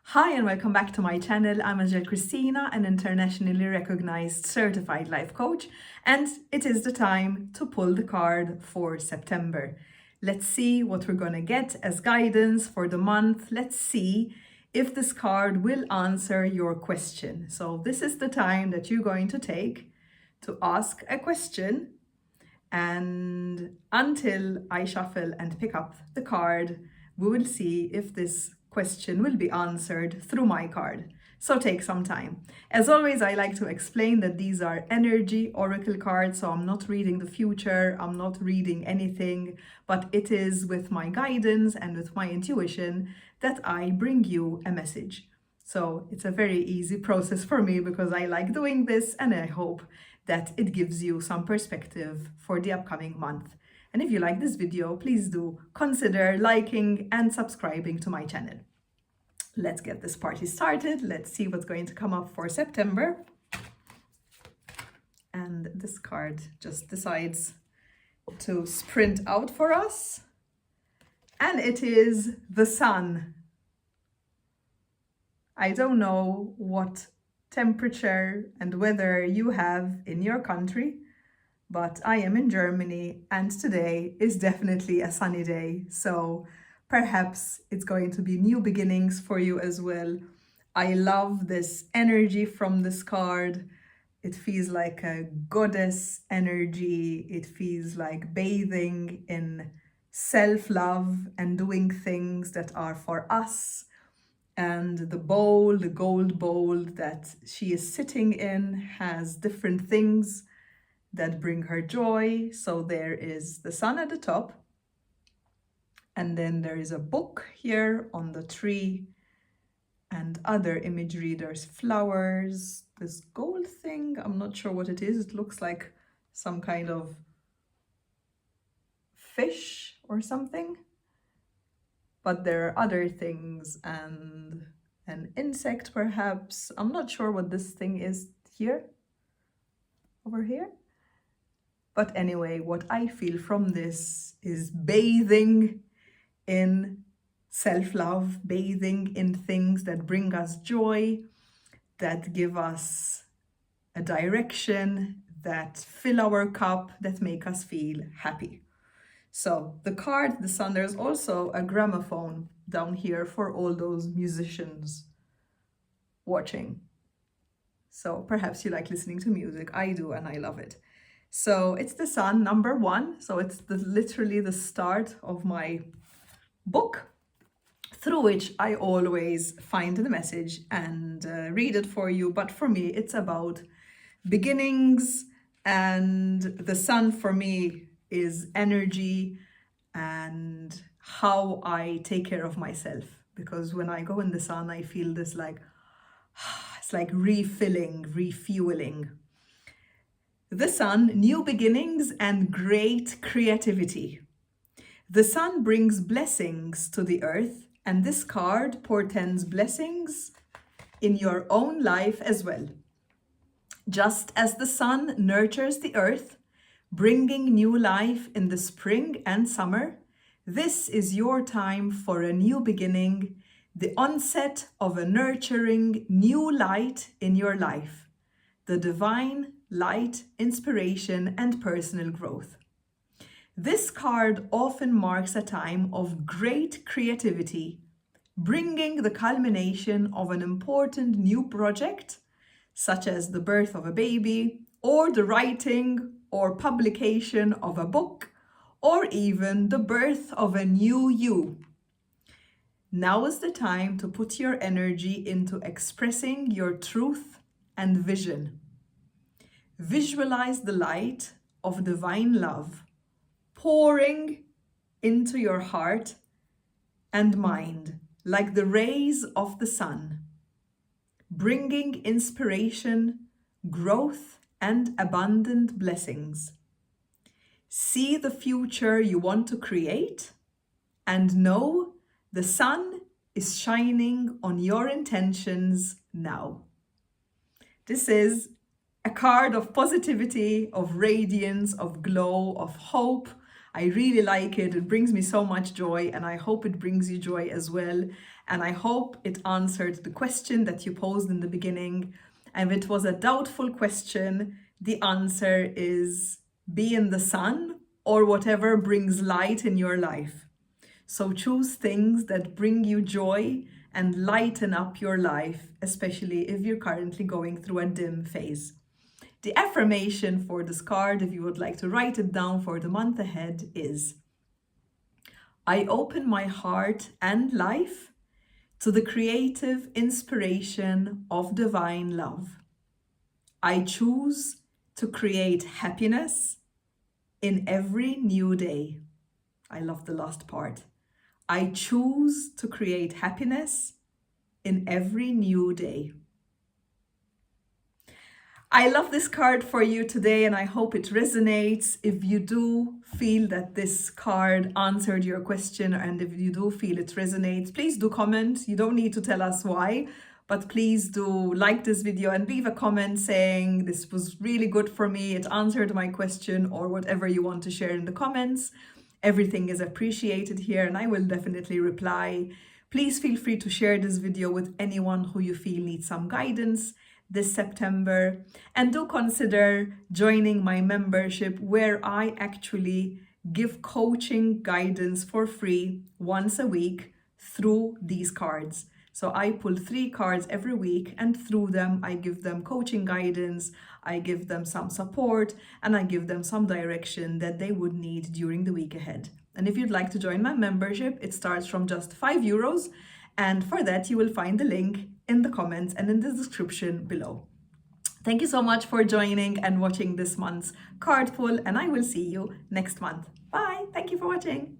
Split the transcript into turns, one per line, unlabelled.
Hi and welcome back to my channel. I'm Angel Christina, an internationally recognized certified life coach, and it is the time to pull the card for September. Let's see what we're going to get as guidance for the month. Let's see if this card will answer your question. So this is the time that you're going to take to ask a question, and until I shuffle and pick up the card, we will see if this question will be answered through my card. So take some time. As always, I like to explain that these are energy oracle cards, so I'm not reading the future, I'm not reading anything, but it is with my guidance and with my intuition that I bring you a message. So it's a very easy process for me because I like doing this, and I hope that it gives you some perspective for the upcoming month. And if you like this video, please do consider liking and subscribing to my channel. Let's get this party started. Let's see what's going to come up for September. And this card just decides to sprint out for us. And it is the Sun. I don't know what temperature and weather you have in your country, but I am in Germany and today is definitely a sunny day. So perhaps it's going to be new beginnings for you as well. I love this energy from this card. It feels like a goddess energy. It feels like bathing in self-love and doing things that are for us. And the bowl, the gold bowl that she is sitting in, has different things that bring her joy. So there is the sun at the top, and then there is a book here on the tree and other imagery. There's flowers, this gold thing, I'm not sure what it is. It looks like some kind of fish or something. But there are other things, and an insect perhaps. I'm not sure what this thing is here, over here. But anyway, what I feel from this is bathing in self-love, bathing in things that bring us joy, that give us a direction, that fill our cup, that make us feel happy. So the card, the sun, there's also a gramophone down here for all those musicians watching. So perhaps you like listening to music. I do, and I love it. So it's the sun, number 1. So it's literally the start of my book, through which I always find the message and read it for you. But for me, it's about beginnings, and the sun for me is energy and how I take care of myself. Because when I go in the sun, I feel this like, it's like refilling, refueling. The sun, new beginnings and great creativity. The sun brings blessings to the earth, and this card portends blessings in your own life as well. Just as the sun nurtures the earth, bringing new life in the spring and summer, this is your time for a new beginning, the onset of a nurturing new light in your life, the divine light, inspiration, and personal growth. This card often marks a time of great creativity, bringing the culmination of an important new project, such as the birth of a baby, or the writing or publication of a book, or even the birth of a new you. Now is the time to put your energy into expressing your truth and vision. Visualize the light of divine love pouring into your heart and mind like the rays of the sun, bringing inspiration, growth, and abundant blessings. See the future you want to create, and know the sun is shining on your intentions now. This is a card of positivity, of radiance, of glow, of hope. I really like it. It brings me so much joy, and I hope it brings you joy as well. And I hope it answered the question that you posed in the beginning. And if it was a doubtful question, the answer is be in the sun or whatever brings light in your life. So choose things that bring you joy and lighten up your life, especially if you're currently going through a dim phase. The affirmation for this card, if you would like to write it down for the month ahead, is I open my heart and life to the creative inspiration of divine love. I choose to create happiness in every new day. I love the last part. I choose to create happiness in every new day. I love this card for you today, and I hope it resonates. If you do feel that this card answered your question, and if you do feel it resonates, please do comment. You don't need to tell us why, but please do like this video and leave a comment saying this was really good for me, it answered my question, or whatever you want to share in the comments. Everything is appreciated here, and I will definitely reply. Please feel free to share this video with anyone who you feel needs some guidance this September, and do consider joining my membership, where I actually give coaching guidance for free once a week through these cards. So I pull 3 cards every week, and through them I give them coaching guidance, I give them some support, and I give them some direction that they would need during the week ahead. And if you'd like to join my membership, it starts from just €5. And for that, you will find the link in the comments and in the description below. Thank you so much for joining and watching this month's card pull, and I will see you next month. Bye. Thank you for watching.